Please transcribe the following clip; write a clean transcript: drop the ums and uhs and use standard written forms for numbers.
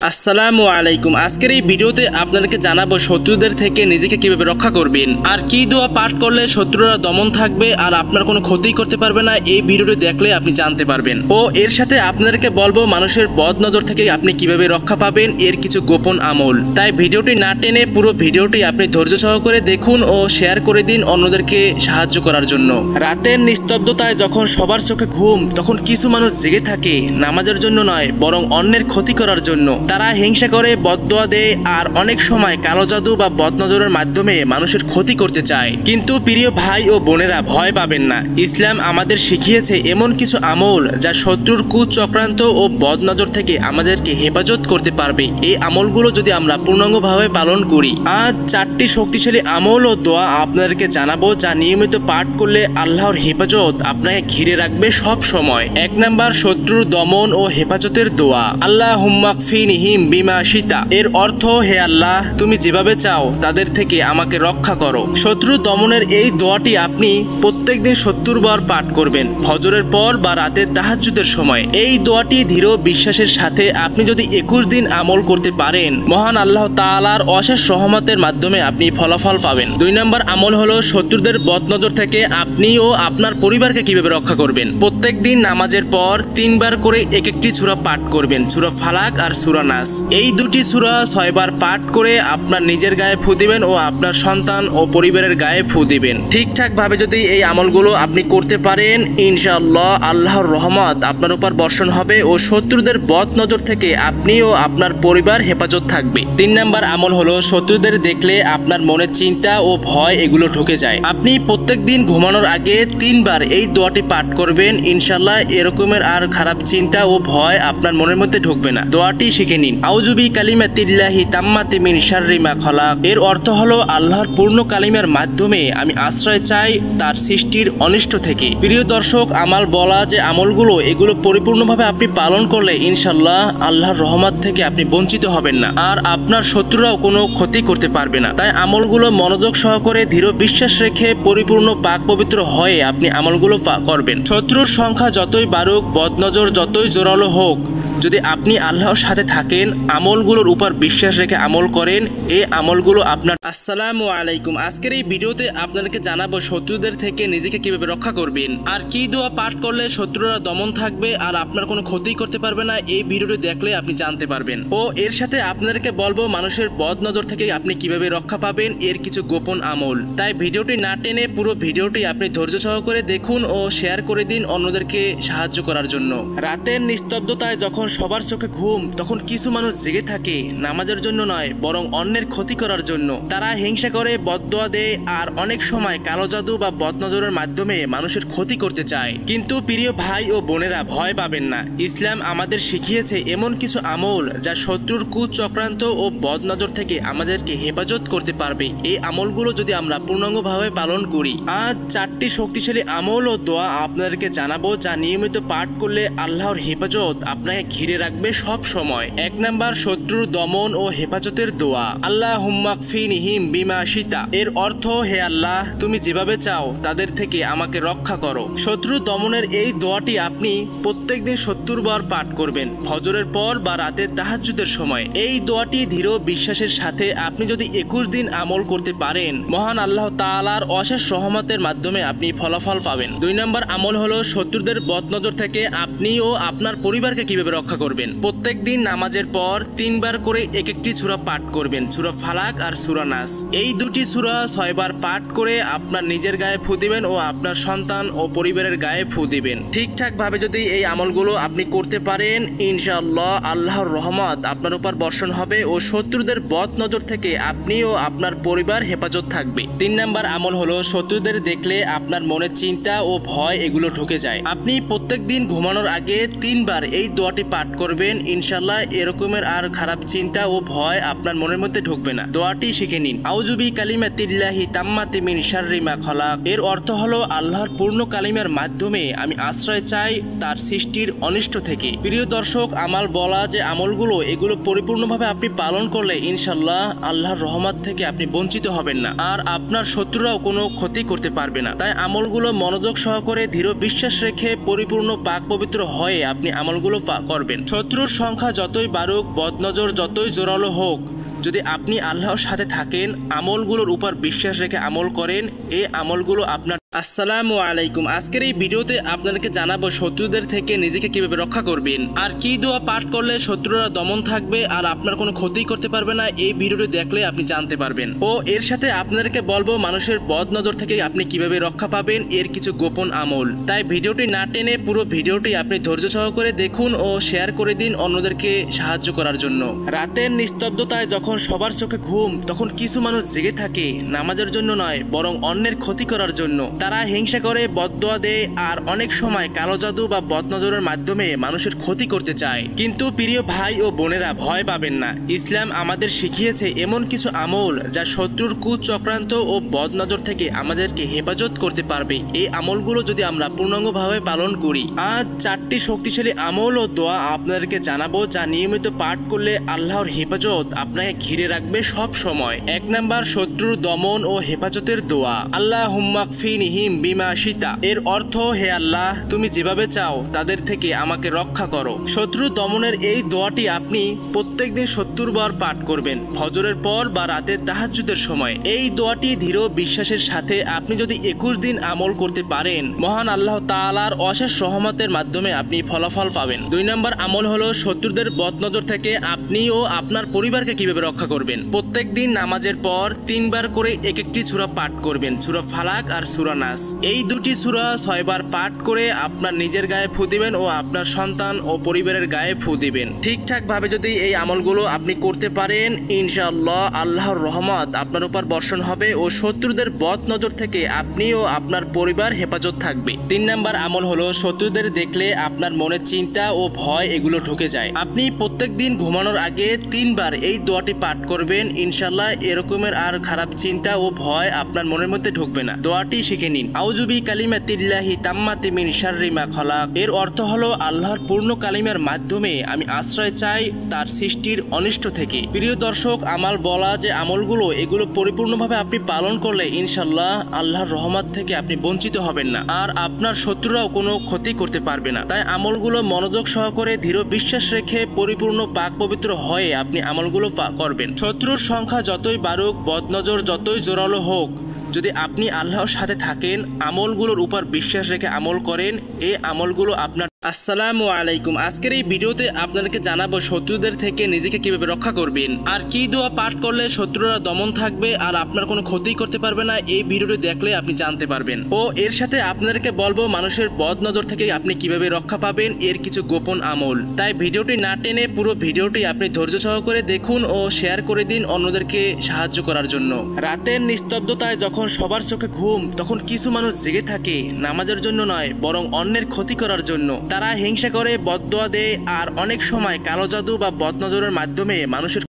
আসসালামু আলাইকুম। আজকের এই ভিডিওতে আপনাদেরকে জানাবো শত্রুদের থেকে নিজেকে কিভাবে রক্ষা করবেন আর কি দোয়া পাঠ করলে শত্রুরা দমন থাকবে আর আপনার কোনো ক্ষতি করতে পারবে না। এই ভিডিওটি দেখলে আপনি জানতে পারবেন ও এর সাথে আপনাদেরকে বলবো মানুষের বদ নজর থেকে আপনি কিভাবে রক্ষা পাবেন এর কিছু গোপন আমল। তাই ভিডিওটি না টেনে পুরো ভিডিওটি আপনি ধৈর্য সহকারে দেখুন ও শেয়ার করে দিন অন্যদেরকে সাহায্য করার জন্য। রাতের নিস্তব্ধতায় যখন সবার চোখে ঘুম, তখন কিছু মানুষ জেগে থাকে নামাজের জন্য নয় বরং অন্যের ক্ষতি করার জন্য। তারা হিংসা করে, বদদোয়া দেয় আর অনেক সময় কালো জাদু বা বদনজরের মাধ্যমে মানুষের ক্ষতি করতে চায়। কিন্তু প্রিয় ভাই ও বোনেরা, ভয় পাবেন না। ইসলাম আমাদের শিখিয়েছে এমন কিছু আমল যা শত্রুর কুচক্রান্ত ও বদনজর থেকে আমাদেরকে হেফাজত করতে পারবে। এই আমলগুলো যদি আমরা পূর্ণাঙ্গভাবে পালন করি, আজ 4টি শক্তিশালী আমল ও দোয়া আপনাদেরকে জানাবো যা নিয়মিত পাঠ করলে আল্লাহর হেফাজত আপনাকে ঘিরে রাখবে সব সময়। 1 নাম্বার, শত্রুর দমন ও হেফাজতের দোয়া। আল্লাহুম্মা কফিনিহিম বিমা শিতা। এর অর্থ, হে আল্লাহ, তুমি যেভাবে চাও তাদের থেকে আমাকে রক্ষা করো। শত্রু দমনের এই দোয়াটি আপনি প্রত্যেকদিন 70 বার পাঠ করবেন, ফজরের পর বা রাতের তাহাজ্জুদের সময়। এই দোয়াটি দৃঢ় বিশ্বাসের সাথে আপনি যদি 21 দিন আমল করতে পারেন, মহান আল্লাহ তাআলার অশেষ রহমতের মাধ্যমে আপনি ফলাফল পাবেন। 2 নম্বর আমল হলো শত্রুদের বদনজর থেকে আপনি ও আপনার পরিবারকে কিভাবে রক্ষা করবেন। প্রত্যেকদিন নামাজের পর 3 বার করে একটি সূরা পাঠ করবেন, সূরা ফালাক আর সূরা নাস। এই দুটি সূরা 6 বার পাঠ করে আপনার নিজের গায়ে ফু দিবেন ও আপনার সন্তান ও পরিবারের গায়ে ফু দিবেন। ঠিকঠাক ভাবে যদি এই আমলগুলো আপনি করতে পারেন, ইনশাআল্লাহ আল্লাহর রহমত আপনার উপর বর্ষণ হবে ও শত্রুদের বদ নজর থেকে আপনি ও আপনার পরিবার হেফাজত থাকবে। 3 নাম্বার আমল হলো শত্রুদের দেখলে আপনার মনে চিন্তা ও ভয় এগুলো ঢুকে যায়। আপনি প্রত্যেক দিন ঘুমানোর আগে 3 বার এই দোয়াটি পাঠ করবেন, ইনশাআল্লাহ এরকমের আর খারাপ চিন্তা ও ভয় আপনার মনের মধ্যে ঢুকবে না। দোয়াটি শিখে নিন। আউযু বিকালিমাতিল্লাহি তাম্মাতি মিন শাররি মা খালাক। এর অর্থ হলো আল্লাহর পূর্ণ কালিমার মাধ্যমে আমি আশ্রয় চাই তার সৃষ্টির অনিষ্ট থেকে। প্রিয় দর্শক, আমার বলা যে আমলগুলো এগুলো পরিপূর্ণভাবে আপনি পালন করলে ইনশাআল্লাহ আল্লাহর রহমত থেকে আপনি বঞ্চিত হবেন না আর আপনার শত্রুরাও কোনো ক্ষতি করতে পারবে না। তাই আমলগুলো মনোযোগ সহকারে দৃঢ় বিশ্বাস রেখে পরিপূর্ণ পাক পবিত্র হয়ে আপনি আমলগুলো করবেন। শত্রুর সংখ্যা যতই বাড়ুক, বদনজর যতই জোরালো হোক, যদি আপনি আল্লাহর সাথে থাকেন, আমলগুলোর উপর বিশ্বাস রেখে আমল করেন, এই আমলগুলো আপনার। আসসালামু আলাইকুম। আজকের এই ভিডিওতে আপনাদেরকে জানাবো শত্রুদের থেকে নিজেকে কিভাবে রক্ষা করবেন আর কি দোয়া পাঠ করলে শত্রুরা দমন থাকবে আর আপনার কোনো ক্ষতি করতে পারবে না। এই ভিডিওটি দেখলে আপনি জানতে পারবেন ও এর সাথে আপনাদেরকে বলবো মানুষের বদ নজর থেকে আপনি কিভাবে রক্ষা পাবেন এর কিছু গোপন আমল। তাই ভিডিওটি না টেনে পুরো ভিডিওটি আপনি ধৈর্য সহকারে দেখুন ও শেয়ার করে দিন অন্যদেরকে সাহায্য করার জন্য। রাতের নিস্তব্ধতায় যখন সবার চোখে ঘুম, তখন কিছু মানুষ জেগে থাকে নামাজের জন্য নয় বরং অন্যের ক্ষতি করার জন্য। তারা হিংসা করে, বদদোয়া দেয় আর অনেক সময় কালো জাদু বা বদনজরের মাধ্যমে মানুষের ক্ষতি করতে চায়। কিন্তু প্রিয় ভাই ও বোনেরা, ভয় পাবেন না। ইসলাম আমাদের শিখিয়েছে এমন কিছু আমল যা শত্রুর কুচক্রান্ত ও বদনজর থেকে আমাদেরকে হেফাজত করতে পারবে। এই আমলগুলো যদি আমরা পূর্ণাঙ্গভাবে পালন করি, আজ 4টি শক্তিশালী আমল ও দোয়া আপনাদেরকে জানাবো যা নিয়মিত পাঠ করলে আল্লাহর হেফাজত আপনাকে ঘিরে রাখবে সব সময়। 1 নাম্বার, শত্রুর দমন ও হেফাজতের দোয়া। আল্লাহুম্মা কফিনিহিম বিমা শিতা। এর অর্থ, হে আল্লাহ, তুমি যেভাবে চাও তাদের থেকে আমাকে রক্ষা করো। শত্রু দমনের এই দোয়াটি আপনি প্রত্যেকদিন 70 বার পাঠ করবেন, ফজরের পর বা রাতের তাহাজ্জুদের সময়। এই দোয়াটি দৃঢ় বিশ্বাসের সাথে আপনি যদি 21 দিন আমল করতে পারেন, মহান আল্লাহ তাআলার অশেষ রহমতের মাধ্যমে আপনি ফলাফল পাবেন। 2 নম্বর আমল হলো শত্রুদের বদনজর থেকে আপনি ও আপনার পরিবারকে কিভাবে রক্ষা করবেন। প্রত্যেকদিন নামাজের পর 3 বার করে একটি সূরা পাঠ করবেন, সূরা ফালাক আর সূরা নাস। এই দুটি সূরা 6 বার পাঠ করে আপনার নিজের গায়ে ফু দিবেন ও আপনার সন্তান ও পরিবারের গায়ে ফু দিবেন। ঠিকঠাক ভাবে যদি এই আমলগুলো আপনি করতে পারেন, ইনশাআল্লাহ আল্লাহর রহমত আপনার উপর বর্ষণ হবে ও শত্রুদের বদ নজর থেকে আপনি ও আপনার পরিবার হেফাজত থাকবে। 3 নাম্বার আমল হলো শত্রুদের দেখলে আপনার মনে চিন্তা ও ভয় এগুলো ঢুকে যায়। আপনি প্রত্যেকদিন ঘুমানোর আগে 3 বার এই দোয়াটি পাঠ করবেন, ইনশাআল্লাহ এরকমের আর খারাপ চিন্তা ও ভয় আপনার মনের মধ্যে ঢুকবে না। দোয়াটি শিখে নিন। আউযু বিকালিমাতিল্লাহি তাম্মাতি মিন শাররি মা খালাক। এর অর্থ হলো আল্লাহর পূর্ণ কালিমার মাধ্যমে আমি আশ্রয় চাই তার সৃষ্টির অনিষ্ট থেকে। প্রিয় দর্শক, আমার বলা যে আমলগুলো এগুলো পরিপূর্ণভাবে আপনি পালন করলে ইনশাআল্লাহ আল্লাহর রহমত থেকে আপনি বঞ্চিত হবেন না আর আপনার শত্রুরাও কোনো ক্ষতি করতে পারবে না। তাই আমলগুলো মনোযোগ সহকারে দৃঢ় বিশ্বাস রেখে পরিপূর্ণ পাক পবিত্র হয়ে আপনি আমলগুলো করবেন। করবেন। শত্রুর সংখ্যা যতই বাড়ুক, বদনজর যতই জোরালো হোক, যদি আপনি আল্লাহর সাথে থাকেন, আমলগুলোর উপর বিশ্বাস রেখে আমল করেন, এই আমলগুলো আপনার। আসসালামু আলাইকুম। আজকের এই ভিডিওতে আপনাদেরকে জানাবো শত্রুদের থেকে নিজেকে কিভাবে রক্ষা করবেন, আর কি দোয়া পাঠ করলে শত্রুরা দমন থাকবে আর আপনার কোনো ক্ষতি করতে পারবে না। এই ভিডিওটি দেখলে আপনি জানতে পারবেন। ও এর সাথে আপনাদেরকে বলবো মানুষের বদ নজর থেকে আপনি কিভাবে রক্ষা পাবেন, এর কিছু গোপন আমল। তাই ভিডিওটি না টেনে পুরো ভিডিওটি আপনি ধৈর্য সহকারে দেখুন ও শেয়ার করে দিন অন্যদেরকে সাহায্য করার জন্য। রাতের নিস্তব্ধতায় যখন সবার চোখে ঘুম, তখন কিছু মানুষ জেগে থাকে নামাজের জন্য নয়, বরং অন্যের ক্ষতি করার জন্য। তারা হিংসা করে, বদদোয়া দেয়, আর অনেক সময় কালো জাদু বা বদনজরের মাধ্যমে মানুষের ক্ষতি করতে চায়। কিন্তু প্রিয় ভাই ও বোনেরা, ভয় পাবেন না। ইসলাম আমাদের শিখিয়েছে এমন কিছু আমল যা শত্রুর কুচক্রান্ত ও বদনজর থেকে আমাদেরকে হেফাজত করতে পারবে। এই আমলগুলো যদি আমরা পূর্ণাঙ্গভাবে পালন করি, আজ 4টি শক্তিশালী আমল ও দোয়া আপনাদেরকে জানাবো, যা নিয়মিত পাঠ করলে আল্লাহর হেফাজত আপনাকে ঘিরে রাখবে সব সময়। 1 নাম্বার, শত্রুর দমন ও হেফাজতের দোয়া। আল্লাহুম্মা কফিনিহিম বিমা শিতা। এর অর্থ, হে আল্লাহ, তুমি যেভাবে চাও তাদের থেকে আমাকে রক্ষা করো। শত্রু দমনের এই দোয়াটি আপনি প্রত্যেকদিন 70 বার পাঠ করবেন, ফজরের পর বা রাতের তাহাজ্জুদের সময়। এই দোয়াটি দৃঢ় বিশ্বাসের সাথে আপনি যদি 21 দিন আমল করতে পারেন, মহান আল্লাহ তাআলার অশেষ রহমতের মাধ্যমে আপনি ফলাফল পাবেন। 2 নম্বর আমল হলো শত্রুদের বদনজর থেকে আপনি ও আপনার পরিবারকে কিভাবে রক্ষা করবেন। প্রত্যেকদিন নামাজের পর 3 বার করে একটি সূরা পাঠ করবেন, সূরা ফালাক আর সূরা নাস। এই দুটি সূরা 6 বার পাঠ করে আপনার নিজের গায়ে ফু দিবেন ও আপনার সন্তান ও পরিবারের গায়ে ফু দিবেন। ঠিকঠাক ভাবে যদি এই আমলগুলো আপনি করতে পারেন, ইনশাআল্লাহ আল্লাহর রহমত আপনার উপর বর্ষণ হবে ও শত্রুদের বদ নজর থেকে আপনি ও আপনার পরিবার হেফাজত থাকবে। 3 নাম্বার আমল হলো শত্রুদের দেখলে আপনার মনে চিন্তা ও ভয় এগুলো ঢুকে যায়। আপনি প্রত্যেক দিন ঘুমানোর আগে 3 বার এই দোয়াটি পাঠ করবেন, ইনশাআল্লাহ এরকমের আর খারাপ চিন্তা ও ভয় আপনার মনের মধ্যে ঢুকবে না। দোয়াটি শিখে নিন। আউযুবি কালিমাতিল্লাহি তাম্মাতি মিন শাররি মা খালাক। এর অর্থ হলো, আল্লাহর পূর্ণ কালিমার মাধ্যমে আমি আশ্রয় চাই তার সৃষ্টির অনিষ্ট থেকে। প্রিয় দর্শক, আমার বলা যে আমলগুলো, এগুলো পরিপূর্ণভাবে আপনি পালন করলে ইনশাআল্লাহ আল্লাহর রহমত থেকে আপনি বঞ্চিত হবেন না, আর আপনার শত্রুরাও কোনো ক্ষতি করতে পারবে না। তাই আমলগুলো মনোযোগ সহকারে দৃঢ় বিশ্বাস রেখে পরিপূর্ণ পাক পবিত্র হয়ে আপনি আমলগুলো করবেন। শত্রুর সংখ্যা যতই বাড়ুক, বদনজর যতই জোরালো হোক, যদি আপনি আল্লাহর সাথে থাকেন, আমলগুলোর উপর বিশ্বাস রেখে আমল করেন, এই আমলগুলো আপনার। আসসালামু আলাইকুম। আজকের এই ভিডিওতে আপনাদেরকে জানাবো শত্রুদের থেকে নিজেকে কিভাবে রক্ষা করবেন, আর কি দোয়া পাঠ করলে শত্রুরা দমন থাকবে আর আপনার কোনো ক্ষতি করতে পারবে না। এই ভিডিওটি দেখলে আপনি জানতে পারবেন। ও এর সাথে আপনাদেরকে বলবো মানুষের বদ নজর থেকে আপনি কিভাবে রক্ষা পাবেন, এর কিছু গোপন আমল। তাই ভিডিওটি না টেনে পুরো ভিডিওটি আপনি ধৈর্য সহকারে দেখুন ও শেয়ার করে দিন অন্যদেরকে সাহায্য করার জন্য। রাতের নিস্তব্ধতায় যখন সবার চোখে ঘুম, তখন কিছু মানুষ জেগে থাকে নামাজের জন্য নয়, বরং অন্যের ক্ষতি করার জন্য। তারা হিংসা করে, বদদোয়া দেয়, আর অনেক সময় কালো জাদু বা বদনজরের মাধ্যমে মানুষের